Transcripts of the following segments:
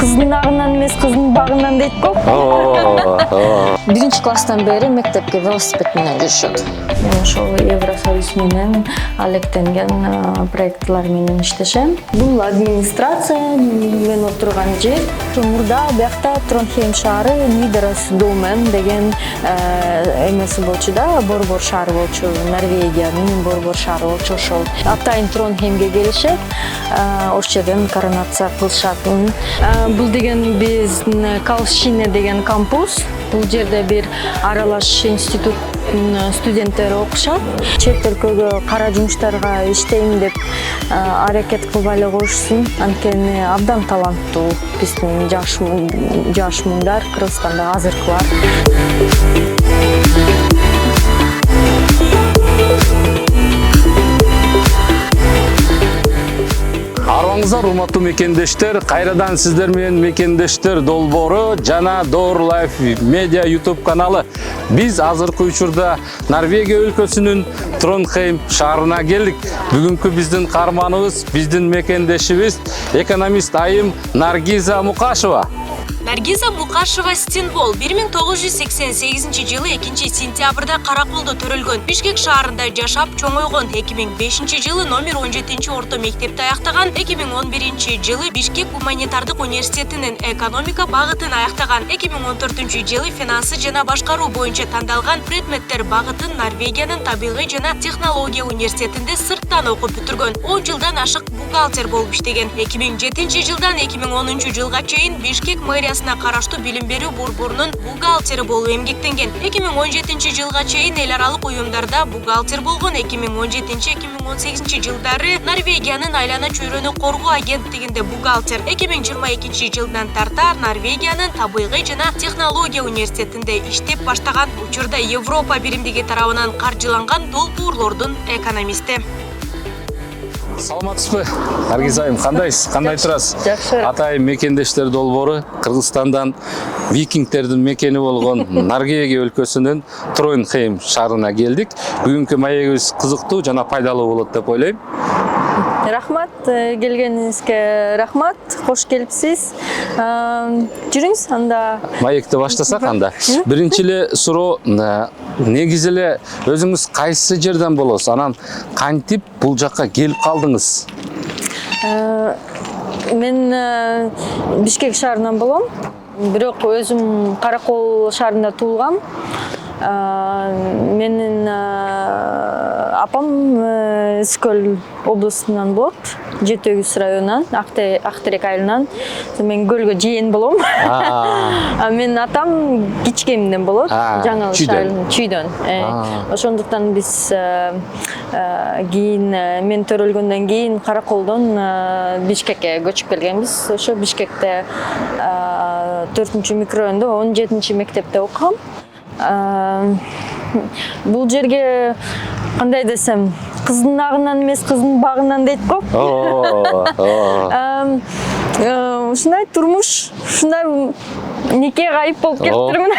Кыздын агынан эмес, кыздын багынан дейт го. Биринчи класстан бери мектепке велосипед менен жүрүшөт. Мен ошол Евросоюз менен алектенген проектлар менен иштешем. Бул администрация мен отурган жер. Мурда биякта Тронхейм шаары Нидеросдомен деген эмеси болчу да, борбор шаары болчу, Норвегиянын борбор шаары болчу ошол. Атайын Тронхеймге келишет, ошол жерден коронация кылышат. Бул деген биздин Калшине деген кампус. Бул жерде бир аралаш институт студенттери окушат. Чет өлкөгө кара жумуштарга иштейм деп аракет кылбай эле коюшсун. Анткени абдан таланттуу биздин жаш муңдар Кыргызстанда азыркылар. Арбаңыздар, урматтуу мекендештер, кайрадан сиздер менен мекендештер долбоору жана Door Life Media YouTube каналы. Биз азыркы учурда Норвегия өлкөсүнүн Тронхейм шаарына келдик. Бүгүнкү биздин каарманыбыз, биздин мекендешибиз экономист айым Наргиза Мукашева. Наргиза Мукашева Стенбол 1988 жылы 2-сентябрда Караколдо төрөлгөн. Бишкек шаарында жашап чоңойгон. 2005 жылы номер 17 орто мектепти аяктаган. 2011 жылы Бишкек гуманитардык университетинин экономика багытын аяктаган. 2014 жылы финансы жана башкаруу боюнча тандалган предметтер багытын Норвегиянын табигый жана технология университетинде сырттан окуп бүтүргөн. 10 жылдан ашык бухгалтер болуп иштеген. 2007 жылдан 2010 жылга чейин Бишкек мэриясына караштуу билим берүү борборунун бухгалтери болуп эмгектенген. 2017 жылга чейин эл аралык уюмдарда бухгалтер болгон. 2017-2018 жылдары Норвегиянын айлана чөйрөнү коргоо агенттигинде бухгалтер. 2022 жылдан тарта Норвегиянын табигый жана технология университетинде иштеп баштаган. Учурда Европа биримдиги тарабынан каржыланган долбоорлордун экономисти. Саламатсызбы, Наргиза айым, кандайсыз? Кандай турасыз? Жакшы. Атайын мекендештер долбоору Кыргызстандан викингтердин мекени болгон Норвегия өлкөсүнүн Тронхейм шаарына келдик. Бүгүнкү маегибиз кызыктуу жана пайдалуу болот деп ойлойм. Рахмат, келгениңизге рахмат, кош келипсиз. Жүрүңүз анда. Маекти баштасак анда. Биринчи эле суроо, негизи эле өзүңүз кайсы жерден болосуз? Анан кантип бул жакка келип калдыңыз? Мен Бишкек шаарынан болом. Бирок өзүм Каракол шаарында туулгам. Менин апам Искөл областынан болот, Жетөгүз районунан, Актерек айылынан. Мен көлгө жээн болом. Менин атам Кичкемден болот, Жаңы шаарынын Чүйдөн. Ошондуктан биз кийин мен төрөлгөндөн кийин Караколдон Бишкекке көчүп келгенбиз. Ошо Бишкекте 4-чү микрорайондо 17-чи мектепте окугам. Бул жерге кандай десем, кыздын агынан эмес, кыздын багынан дейт го. Ушундай турмуш, ушундай нике кайып болуп кеттирмин.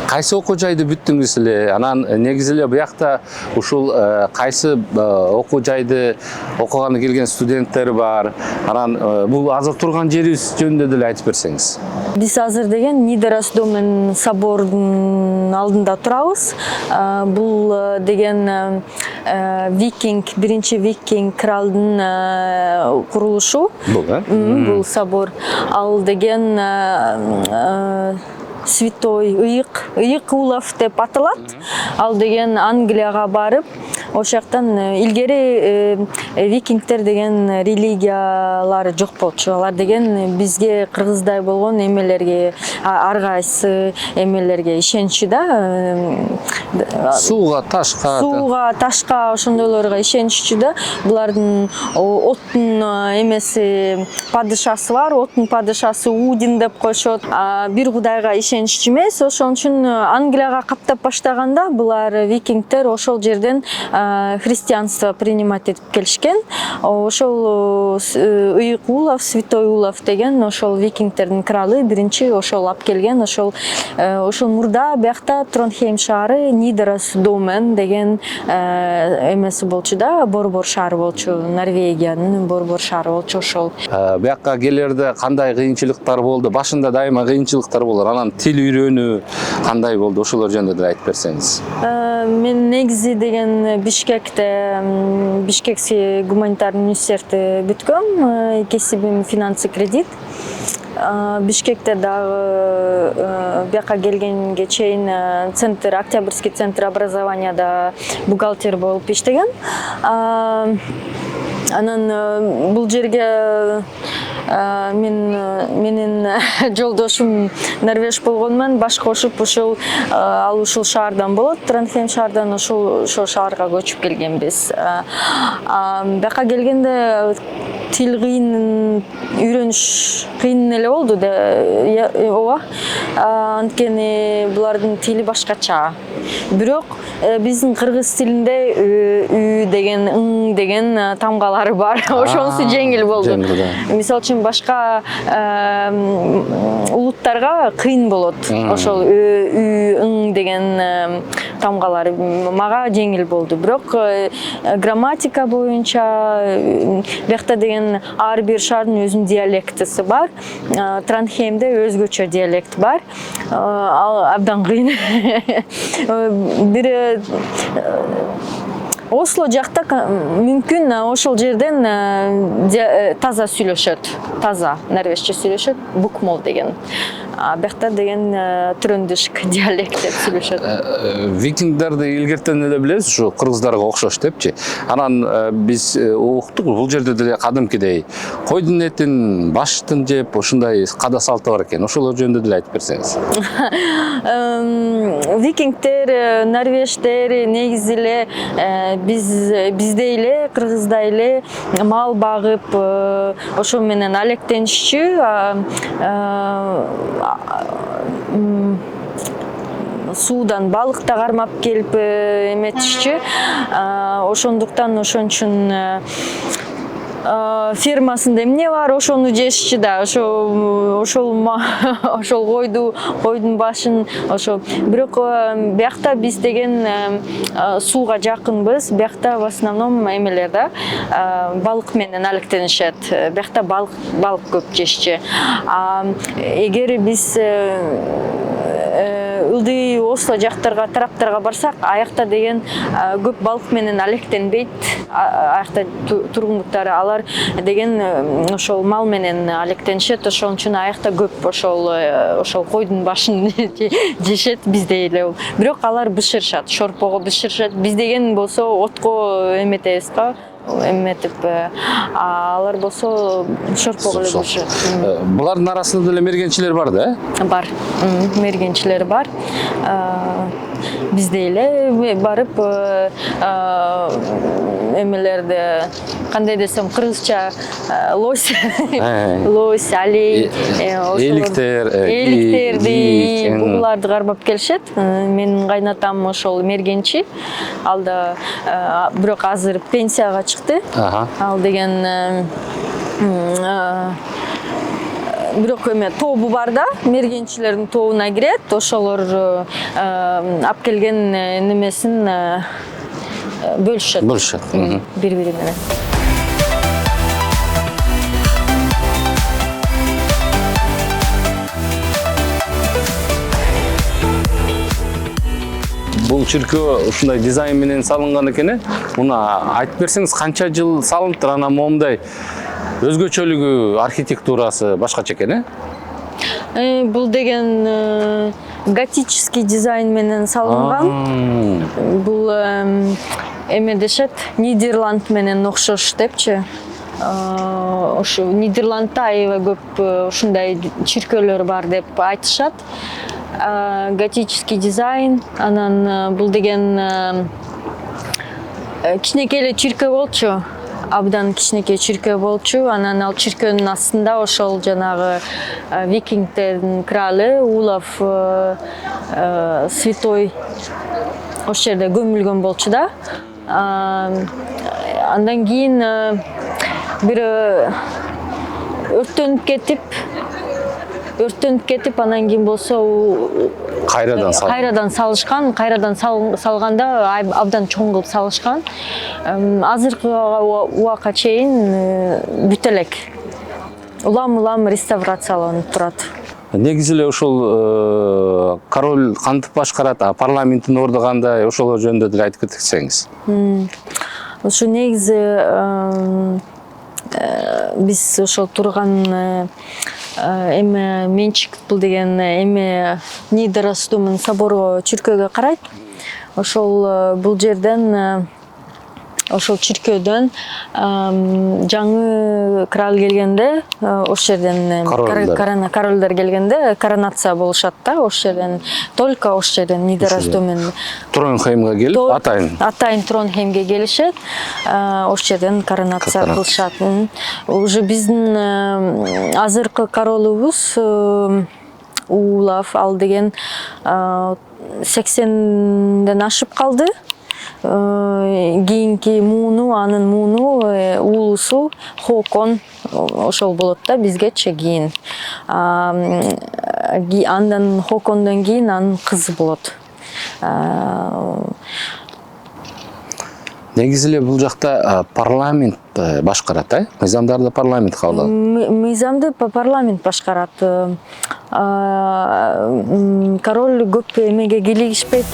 Кайсы окуу жайды бүттүңүз эле? Анан негизи эле буякта ушул кайсы окуу жайды окуганы келген студенттер бар? Анан бул азыр турган жерибиз жөнүндө деле айтып берсеңиз. Биз азыр деген Нидеросдомен соборунун алдында турабыз. Бул деген биринчи викинг кралдын курулушу. Бул собор. Ал деген Святой Ыйык Улов деп аталат. Ал деген Англияга барып, ошол жактан илгери викингтер деген религиялары жок болчу. Алар деген бизге кыргыздай болгон эмелерге, ар кайсы эмелерге ишенчү да. Сууга, ташка ошондойлорго ишенчү да. Булардын оттун эмеси падышасы бар. Оттун падышасы Удин деп коюшот. Бир кудайга ишенчү эмес. Ошон үчүн Англияга каптап баштаганда булар викингтер ошол жерден христианство принимать этип келишкен. Ошол Ыйык Улав, Святой Улав деген ошол викингтердин кралы биринчи ошол алып келген. Ошол мурда биякта Тронхейм шаары Нидеросдомен деген эмеси болчу да, борбор шаары болчу, Норвегиянын борбор шаары болчу ошол. Бияка келерде кандай кыйынчылыктар болду? Башында дайыма кыйынчылыктар болор. Анан тил үйрөнүү кандай болду? Ошолор жөнүндө да айтып берсеңиз. Мен негизи деген Бишкекте гуманитарный университетти бүткөм. Кесибим финансы кредит. Бишкекте дагы бияка келгенге чейин центр, Октябрьский центр образованияда бухгалтер болуп иштеген. Анан бул жерге менин жолдошум норвеж болгонмун, баш кошуп ал ушул шаардан болот, Тронхейм шаардан ошол шаарга көчүп келгенбиз. Бияка келгенде тил кыйын, үйрөнүш кыйын эле болду да, ооба. Анткени булардын тили башкача. Бирок биздин кыргыз тилинде үй деген, ың деген тамгалары бар. Ошонусу жеңил болду. Мисалы үчүн башка улуттарга кыйын болот. Ошол үй, ың деген тамгалары мага жеңил болду. Бирок грамматика боюнча биякта деген ар бир шаардын өзүнүн диалектиси бар. Тронхеймде өзгөчө диалект бар. Ал абдан кыйын. Бир Осло жакта мүмкүн ошол жерден таза сүйлөшөт. Таза норвежче сүйлөшөт, букмол деген. Биякта деген трөндүшк диалект деп сүйлөшөт. Викингдерди илгертен эле билебиз, ушу кыргыздарга окшош депчи. Анан биз уктук, бул жерде деле кадимкидей койдун этин, баштын жеп, ошондой када салты бар экен. Ошолор жөнүндө деле айтып берсеңиз. Викингдер, норвеждер негизи эле биздей эле, кыргыздай эле мал багып, ошо менен алектенишчү, суудан балык да кармап келип эметишчү. Ошондуктан ошон үчүн фермасында эмне бар, ошону жешчү да. Ошол койдун башын, ошо. Бирок биякта биз деген сууга жакынбыз. Биякта в основном эмелер да, балык менен алектенишет. Биякта балык көп жешчү. Эгер биз ылдый Осло жактарга, тараптарга барсак, аякта деген көп балык менен алектенбейт. Аякта тургундуктары алар деген ошол мал менен алектенишет. Ошон үчүн аякта көп ошол койдун башын жешет биздей эле. Бирок алар бышырышат, шорпого бышырышат. Биз деген болсо отко эметебиз го. Эметип, алар болсо шорпого эле бышырат. Булардын арасында деле мергенчилер бар да? Бар. Мергенчилер бар. Биздей эле барып эмелерди, кандай десем, кыргызча лось, алей, эликтерди, буларды кармап келишет. Менин кайнатам ошол мергенчи. Ал да бирок азыр пенсияга чыкты. Ал деген бирок эме тобу бар да, мергенчилердин тобуна кирет. Ошолор алып келген немесин бөлүшөт. Бири-бири менен. Бул чиркөө ушундай дизайн менен салынган экен. Муна айтып берсеңиз, канча жыл салыныптыр? Анан момундай өзгөчөлүгү, архитектурасы башкача экен, Бул деген готический дизайн менен салынган. Бул эме дешет, Нидерланд менен окшош депчи. Ошо Нидерландда аябай көп ушундай чиркөөлөр бар деп айтышат. Готический дизайн, анан бул деген кичинекей эле чиркөө болчу. Абдан кичинекей чиркөө болчу. Анан ал чиркөөнүн астында ошол жанагы викингтердин кралы Улав Святой ошол жерде көмүлгөн болчу да. Андан кийин бир өрттөнүп кетип анан кийин болсо кайрадан салышкан. Кайрадан салганда абдан чоң кылып салышкан. Азыркы убакка чейин бүт элек. Улам реставрацияланып турат. Негизи эле ошол король кантип башкарат, парламенттин орду кандай, ошол жөнүндө деле айтып кетсеңиз. Ошо негизи биз ошол турган эме менчик бул деген эме Нидеростумен собору чиркөөгө карайт. Ошол бул жерден ошол чиркөөдөн жаңы крал келгенде, ошол жерден королдор келгенде коронация болушат да, ошол жерден только ошол жерден Нидеростумен Тронхеймге келип, атайын Тронхеймге келишет, ошол жерден коронация кылышат. Уже биздин азыркы королубуз Улаф, ал деген 80ден ашып калды. Кийинки анын мууну уулусу Хокон ошол болот да, бизгече кийин. Андан Хокондон кийин анын кызы болот. Негизи эле бул жакта парламент башкарат, мыйзамдарды парламент кабыл алат. Мыйзамды парламент башкарат. Король көп эмеге кийлигишпейт.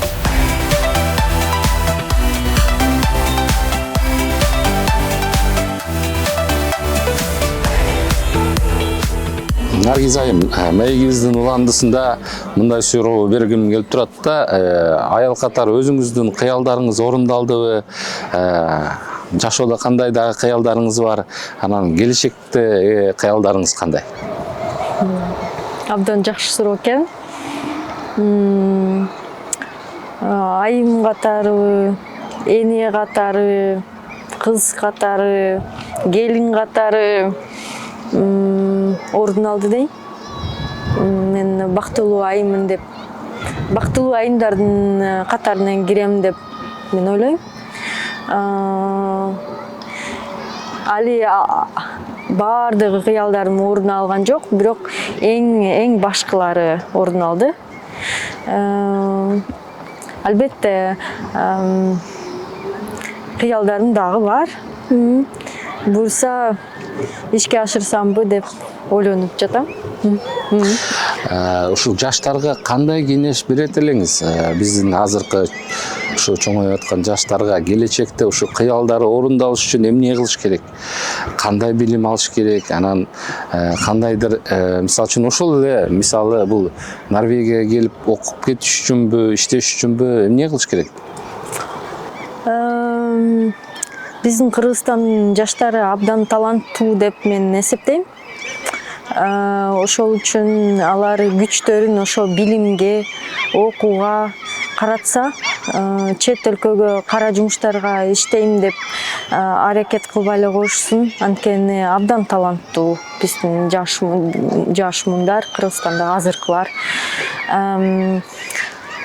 Наргиз айым, маегибиздин уландысында мындай суроо бергим келип турат да, аял катары өзүңүздүн кыялдарыңыз орундалдыбы? Жашоодо кандай дагы кыялдарыңыз бар? Анан келечекте кыялдарыңыз кандай? Абдан жакшы суроо экен. Айым катары, эне катары, кыз катары, келин катары ордун алды дейм. Мен бактылуу айыммын деп, бактылуу айымдардын катарынан кирем деп мен ойлойм. Али баардыгы кыялдарым ордун алган жок, бирок эң башкылары ордун алды. Албетте кыялдарым дагы бар. Буюрса ишке ашырсамбы деп ойлонуп жатам. Ушул жаштарга кандай кеңеш берет элеңиз? Биздин азыркы ушу чоңоюп аткан жаштарга келечекте ушу кыялдары орундалыш үчүн эмне кылыш керек? Кандай билим алыш керек? Анан кандайдыр мисалы үчүн ошол эле мисалы бул Норвегияга келип окуп кетиш үчүнбү, иштеш үчүнбү эмне кылыш керек? Биздин Кыргызстандын жаштары абдан таланттуу деп мен эсептейм. Ошол үчүн алар күчтөрүн ошо билимге, окууга каратса, чет өлкөгө кара жумуштарга иштейм деп аракет кылбай эле коюшсун. Анткени абдан таланттуу биздин жаш мундар, Кыргызстанда азыркылар.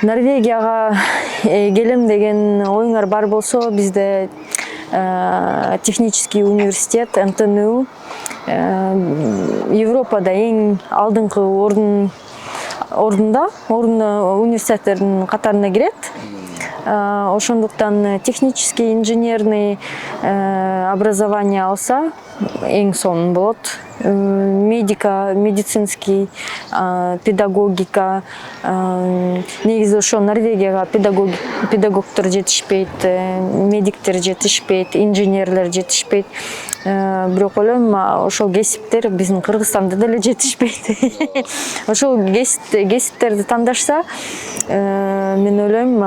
Норвегияга келем деген оюңар бар болсо, бизде технический университет, НТНУ, Европада эң алдыңкы ордунда университеттердин катарына кирет. Ошондуктан технический, инженерный образование алса эң сонун болот. Медицинский, педагогика. Негизи ошо Норвегияга педагогдор жетишпейт, медиктер жетишпейт, инженерлер жетишпейт. Бирок ойлойм, ошол кесиптер биздин Кыргызстанда деле жетишпейт. Ошол кесиптерди тандашса, мен ойлойм,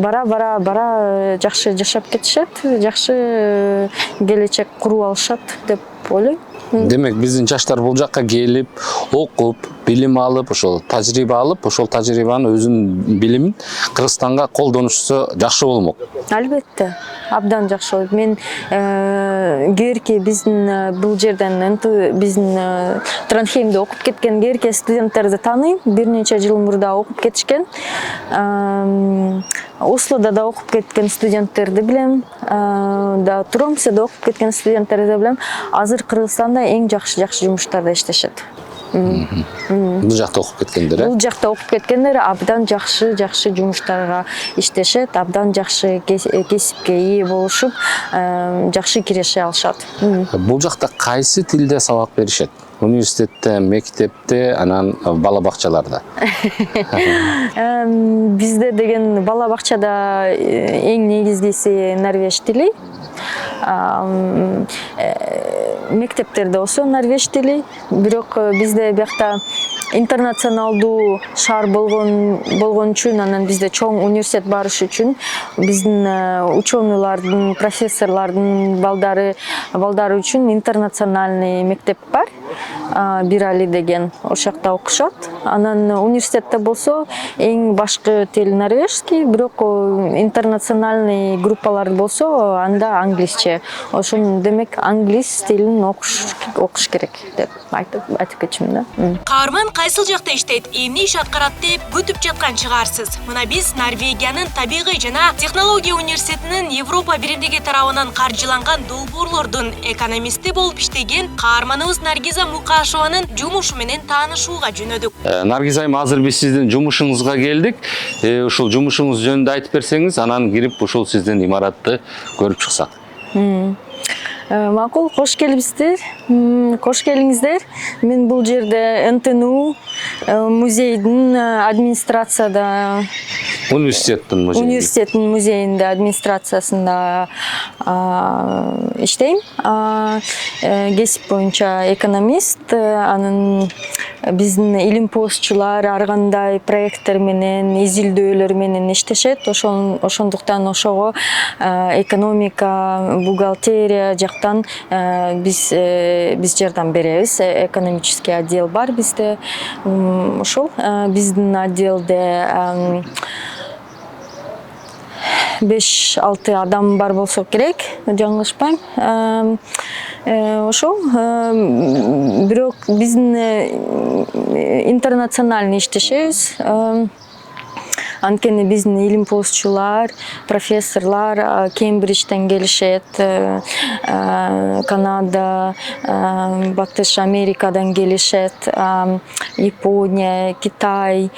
бара жакшы жашап кетишет, жакшы келечек куруп алышат деп ойлойм. Демек биздин жаштар бул жакка келип, окуп, билим алып, ошол тажрыйба алып, ошол тажрыйбаны өзүнүн билимин Кыргызстанга колдонушса жакшы болмок. Албетте, абдан жакшы болот. Мен кээерки биздин бул жерден биздин Транхеймде окуп кеткен кээерки студенттерди тааныйм. Бир нече жыл мурда окуп кетишкен. Ослода да окуп кеткен студенттерди билем. Да Тромседе окуп кеткен студенттерди билем. Азыр Кыргызстанда эң жакшы жумуштарда иштешет. Бул жакта окуп кеткендер, Бул жакта окуп кеткендер абдан жакшы жумуштарга иштешет, абдан жакшы кесипке ээ болушуп, жакшы киреше алышат. Бул жакта кайсы тилде сабак беришет? Университетте, мектепте, анан бала бакчаларда. Бизде деген бала бакчада эң негизгиси норвеж тили. Мектептерде болсо норвеж тили, бирок бизде биякта интернационалдуу шаар болгон үчүн, анан бизде чоң университет барыш үчүн биздин ученыйлардын, профессорлордун балдары үчүн интернациональный мектеп бар. Бирали деген ошол жакта окушат. Анан университетте болсо эң башкы тил норвежский, бирок интернациональный группалар болсо анда англисче. Ошон демек англис тилин окуш керек деп айтып кетчүмүн да. Каарман кайсыл жакта иштейт, эмне иш аткарат деп күтүп жаткан чыгарсыз. Мына биз Норвегиянын табигый жана технология университетинин Европа биримдиги тарабынан каржыланган долбоорлордун экономисти болуп иштеген каарманыбыз Наргиза Мукашеванын жумушу менен таанышууга жөнөдүк. Наргиз айым, азыр биз сиздин жумушуңузга келдик. Ушул жумушуңуз жөнүндө айтып берсеңиз, анан кирип ушул сиздин имаратты көрүп чыксак. Макул, кош келипсиздер. Кош келиңиздер. Мен бул жерде НТНУ музейдин администрацияда, университеттин музейинде администрациясында иштейм. Кесип боюнча экономист. Анын биздин илим постчулар ар кандай проекттер менен, изилдөөлөр менен иштешет. Ошондуктан ошого экономика, бухгалтерия жактан биз жардам беребиз. Экономический отдел бар бизде. Ошол биздин отделде 5-6 адам бар болсо керек, жаңылышпайм. Ошол бирок биздин интернациональный иштешебиз. Анткени биздин илим постчулар, профессорлар Кембриджден келишет, Канада, Батыш Америкадан келишет, Япония, Китай,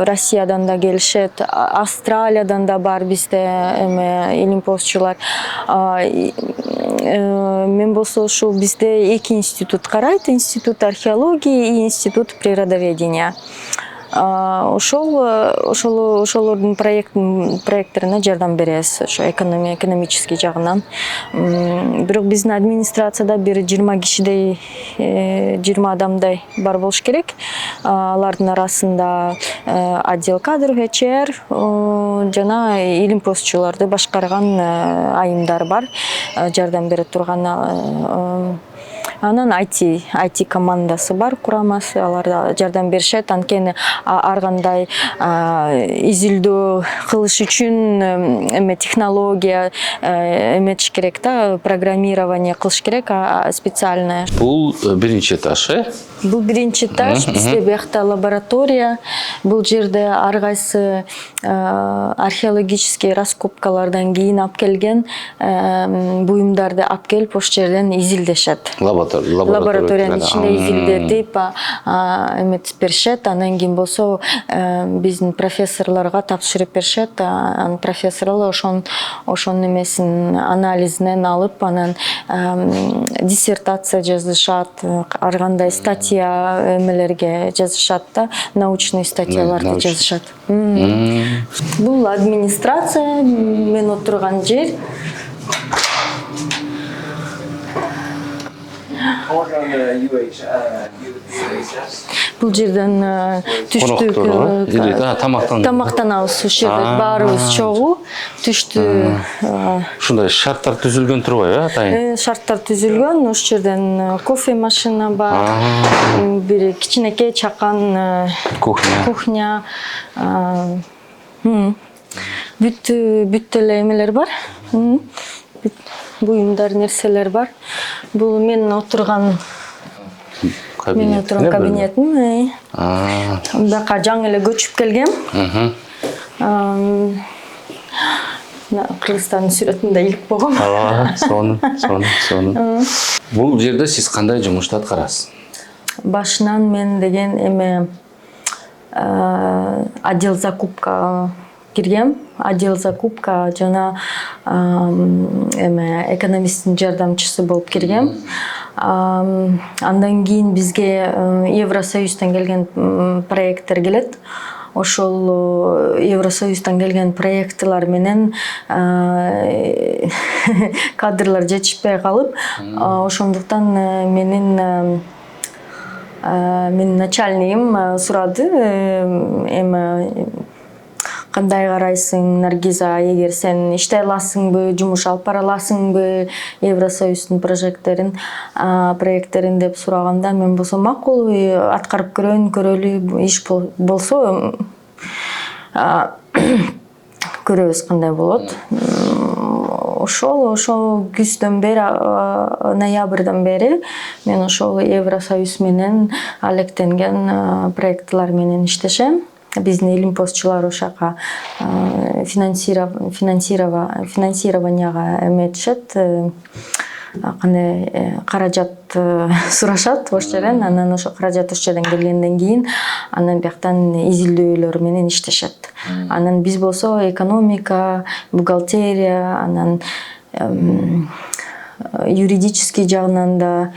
Россиядан да келишет, Австралиядан да бар бизде илим постчулар. Мен болсо ушул бизде 2 институт карайт, институт археологии и институт природоведения. Ошолордун проекттерине жардам беребиз, ошо экономический жагынан. Бирок биздин администрацияда бир 20 кишидей, 20 адамдай бар болуш керек. Алардын арасында отдел кадров, HR жана илим постчуларды башкарган айымдар бар, жардам бере турган. Анан IT командасы бар, курамасы, алар жардам беришет. Анткени ар кандай изилдөө кылыш үчүн технология эметиш керек да, программирование кылыш керек специальное. Бул биринчи этаж, Бул биринчи этаж, бизде биякта лаборатория. Бул жерде ар кайсы археологический раскопкалардан кийин алып келген буюмдарды алып келип ошол жерден изилдешет. Лабораториянын ичинде изилдетип эметип беришет. Анан кийин болсо биздин профессорлорго тапшырып беришет. Профессорлор ошонун эмесин анализинен алып, анан диссертация жазышат, ар кандай статья эмелерге жазышат да, научный статьяларды жазышат. Бул администрация, мен отурган жер. Бул жерден түштүк тамактанабыз, ушул жерде баарыбыз чогуу түштү. Ушундай шарттар түзүлгөн турбайбы атайын? Шарттар түзүлгөн, ошол жерден кофе машина бар, бир кичинекей чакан кухня, бүт эле эмелер бар, буюмдар, нерселер бар. Бул менин отурган кабинетим. Бияка жаңы эле көчүп келгем. Кыргызстандын сүрөтүндө илип болгом. Сонун. Бул жерде сиз кандай жумушту аткарасыз? Башынан мен деген эме отдел закупка киргем. Отдел закупка жана эме экономисттин жардамчысы болуп киргем. Андан кийин бизге Евросоюздан келген проекттер келет. Ошол Евросоюздан келген проекттер менен кадрлар жетишпей калып, ошондуктан менин начальнигим сурады, эми кандай карайсың, Наргиза, эгер сен иштей аласыңбы, жумуш алып бара аласыңбы, Евросоюздун проекттерин деп сураганда, мен болсо макул, аткарып көрөлү, иш болсо көрөбүз кандай болот. Ошол күздөн бери, ноябрдан бери мен ошол Евросоюз менен алектенген проекттер менен иштешем. Биздин илимпостчулар ошака финансированияга эметишет, кандай каражат сурашат ошол жерден, анан ошо каражат ошол жерден келгенден кийин анан бияктан изилдөөлөр менен иштешет. Анан биз болсо экономика, бухгалтерия, анан юридический жагынан да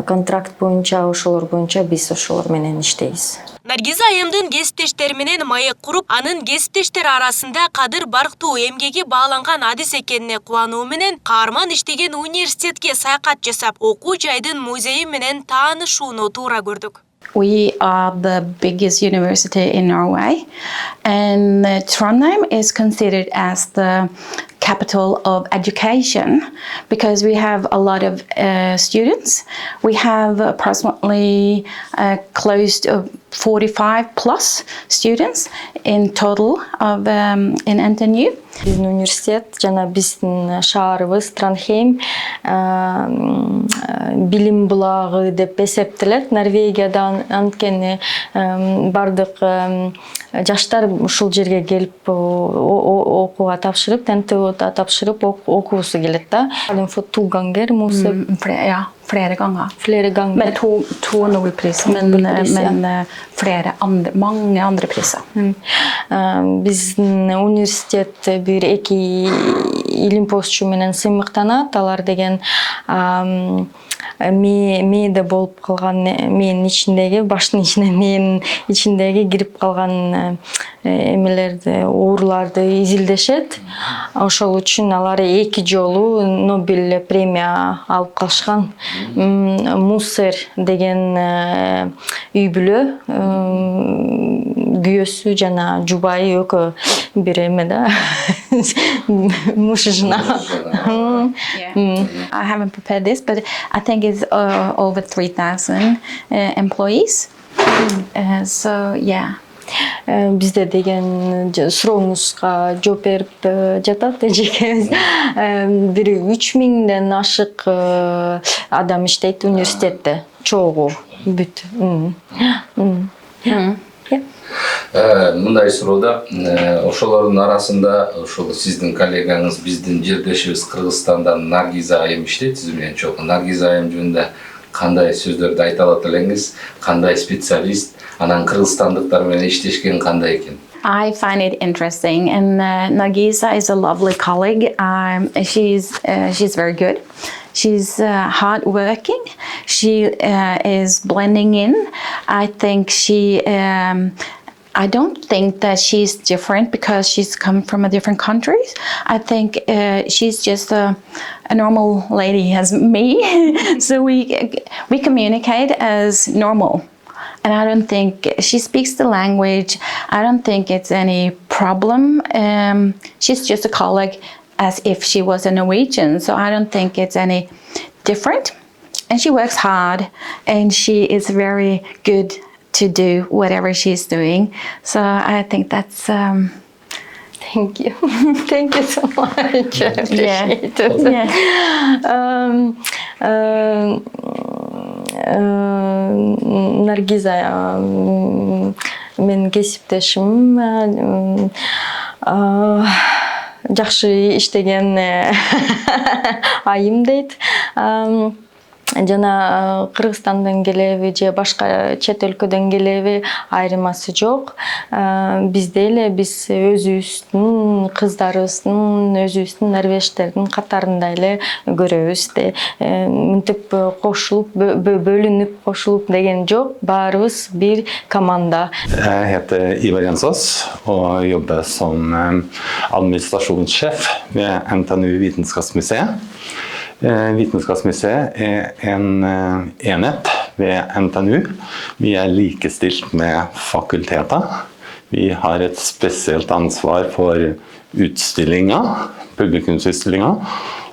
контракт боюнча, ошолор боюнча биз ошолор менен иштейбиз. Наргиза айымдын кесиптештери менен маек куруп, анын кесиптештери арасында кадыр барктуу эмгеги бааланган адис экенине кубануу менен каарман иштеген университетке саякат жасап, окуу жайдын музейи менен таанышууну туура көрдүк. We are the biggest university in Norway, and Trondheim is considered as the capital of education because we have a lot of students. We have approximately close to 45 plus students in total of in NTNU. Биздин университет жана биздин шаарыбыз Тронхейм билим булагы деп эсептелет. Норвегиядан анткени бардык жаштар ушул жерге келип окууга тапшырып, ТНТУ тапшырып окуусу келет да. Фотогангер мусе Flere ganger. Flere ganger. Med to Nobelpriser, men mange andre priser. Биздин университет бир эки илимпостчу менен сыймыктанат. Алар деген мээде болуп калган, менин ичиндеги, баштын ичине менин ичиндеги кирип калган эмелерди, ооруларды изилдешет. Ошол үчүн алар эки жолу Нобель премия алып калышкан. Муссер деген үй бүлө, күйөөсү жана жубайы экөө бир эме да. Муж и жена. I haven't prepared this, but I think it's over 3,000 employees. So yeah. Бизде деген сурооңузга жооп берип жатат эжекебиз. Бир 3000ден ашык адам иштейт университетте, чогуу бүт. Мындай суроодо ошолордун арасында ошол сиздин коллегаңыз, биздин жердешибиз Кыргызстандан Наргиза айым иштейт, сиз менен чогуу. Наргиза айым жөнүндө кандай сөздөрдү айта алат элеңиз, кандай специалист, анан кыргызстандыктар менен иштешкен кандай экен? I find it interesting, and Nargisa is a lovely colleague. She's very good. She's hardworking. She is blending in. I think I don't think that she's different because she's come from a different country. I think she's just a normal lady as me. So we communicate as normal. and I don't think she speaks the language. I don't think it's any problem. She's just a colleague as if she was a Norwegian, so I don't think it's any different. And she works hard, and she is very good to do whatever she's doing. So I think that's Thank you. Thank you so much. I appreciate it. yeah. Наргиза менин кесиптешим жакшы иштеген айым дейт. Жана Кыргызстандан келеби же башка чет өлкөдөн келеби айырмасы жок. Бизде эле биз өзүбүздүн кыздарыбыздын, өзүбүздүн норвеждердин катарында эле көрөбүз да. Мынтип кошулуп, бөлүнүп кошулуп деген жок. Баарыбыз бир команда. Jeg heter Ivar Jensås og jobber som administrasjonssjef ved NTNU Vitenskapsmuseet. Vitenskapsmuseet er en enhet ved NTNU. Vi er likestilt med fakulteter. Vi har et spesielt ansvar for utstillinger, publikumsutstillinger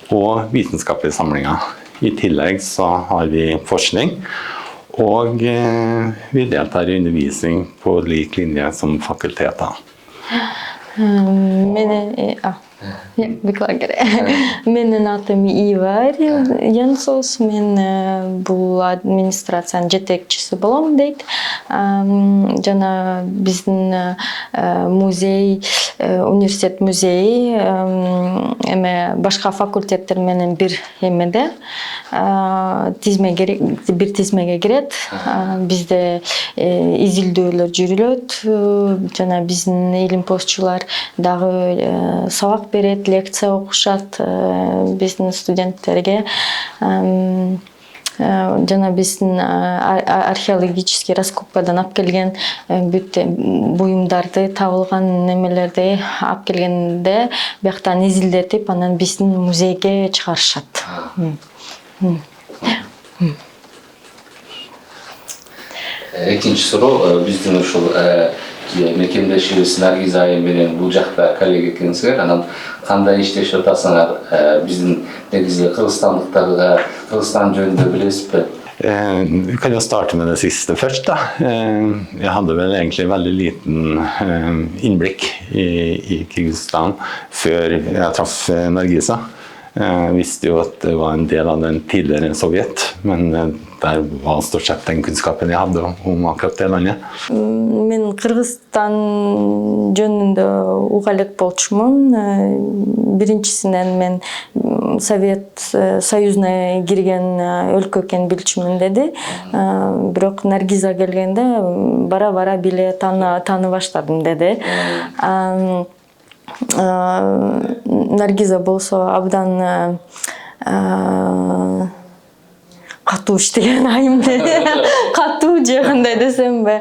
og vitenskapelige samlinger. I tillegg så har vi forskning, og vi deltar i undervisning på lik linje som fakulteter. Beklagar. Менин атым Ивар Янсос. Мен бул администрациянын жетекчиси болом дейт. Жана биздин музей, университет музейи эме башка факультеттер менен бир эмеде бир тизмеге кирет. Бизде изилдөөлөр жүрүлөт. Жана биздин илимпоздчулар дагы сабак берет, лекция окушат биздин студенттерге. Жана биздин археологический раскопкадан алып келген бүт буюмдарды, табылган немелерди алып келгенде бияктан изилдетип, анан биздин музейге чыгарышат. Экинчи суроо, биздин ушул мекемдешибиз Наргиз айым менен бул жакта коллега экенсиңер, анан кандай иштешип атасыңар? Биздин негизи кыргызстандыктарга Kırgızstan jönündө bilesizби? Vi kan jo starte med det siste først da. Jeg hadde vel egentlig veldig liten innblikk i Kyrgyzstan før jeg traff Nargisa. Jeg visste jo at det var en del av den tidligere Sovjet, men der var stort sett den kunnskapen jeg hadde om akkurat det landet. Мен Кыргызстан жөнүндө уга элек болчумун. Биринчисинен мен Совет Союзуна кирген өлкө экенин билчүмүн деди. Бирок Наргиза келгенде бара-бара биле тааны баштадым деди. Наргиза болсо абдан катуу иштеген айым деди. Катуу же кандай десемби,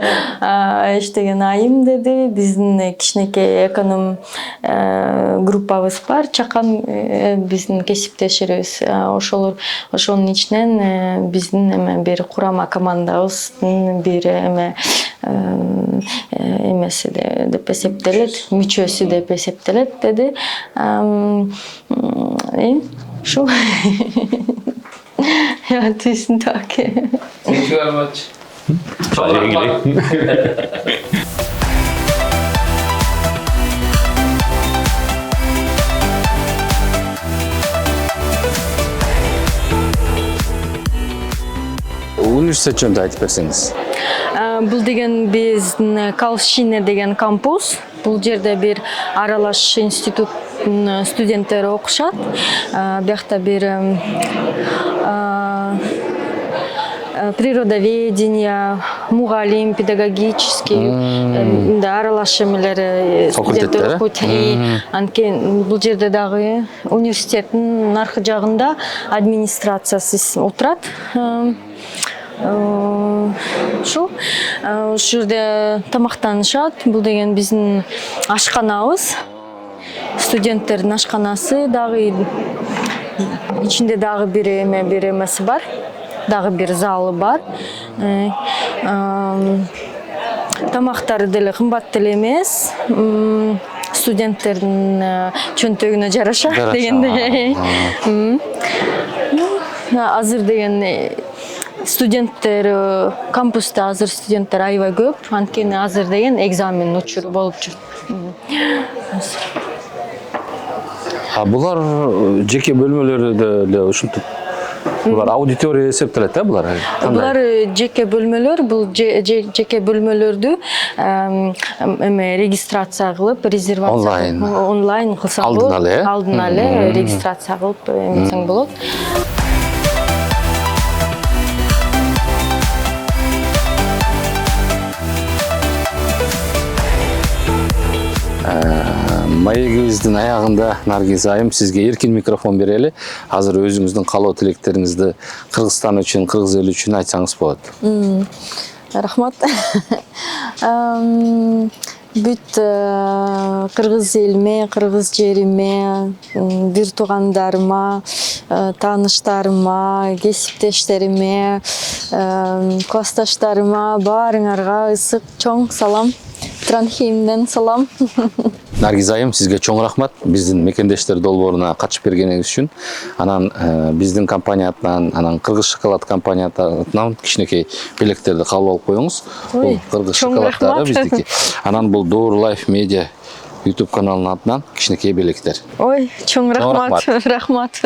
иштеген айым деди. Биздин кичинекей эконом группабыз бар, чакан биздин кесиптешибиз. Ошонун ичинен биздин эме бир курама командабыздын бир эмеси деп эсептелет, мүчөсү деп эсептелет деди. Шу. Ja, tusen takk. Thank you very much. Bare hyggelig. Университет жөнүндө айтып берсеңиз. Бул деген биздин Калшине деген кампус. Бул жерде бир аралаш институттун студенттери окушат. Биякта бир природоведение, мугалим, педагогический, аралаш эмелери студенттер окуйт. Анткени бул жерде дагы университеттин наркы жагында администрациясы отурат. Ушул жерде тамактанышат. Бул деген биздин ашканабыз. Студенттердин ашканасы дагы ичинде дагы бир эмеси бар. дагы бир залы бар. Тамактары деле кымбат деле эмес. Студенттердин чөнтөгүнө жараша дегендей. Азыр деген студенттер кампуста азыр студенттер аябай көп. Анткени азыр деген экзамен учуру болуп жүрт. Булар жеке бөлмөлөрдө эле ушинтип булар аудитория эсептелет да булар? Булар жеке бөлмөлөр, бул жеке бөлмөлөрдү эме регистрация кылып, резервация онлайн кылсаң болот. Алдын але регистрация кылып эмесең болот. Маегибиздин аягында Наргиз айым сизге эркин микрофон берели. Азыр өзүңүздүн каалоо тилектериңизди Кыргызстан үчүн, кыргыз эли үчүн айтсаңыз болот. Рахмат. Бүт кыргыз элиме, кыргыз жериме, бир туугандарыма, тааныштарыма, кесиптештериме, классташтарыма баарыңарга ысык чоң салам. Транхеймден салам. Наргиз айым сизге чоң рахмат биздин мекендештер долбооруна катышып бергениңиз үчүн. Анан биздин компания атынан, анан Кыргыз шоколад компания атынан кичинекей белектерди кабыл алып коюңуз. Бул Кыргыз шоколаддары биздики. Анан бул Door Life Media YouTube каналынын атынан кичинекей белектер. Ой, чоң рахмат. Рахмат.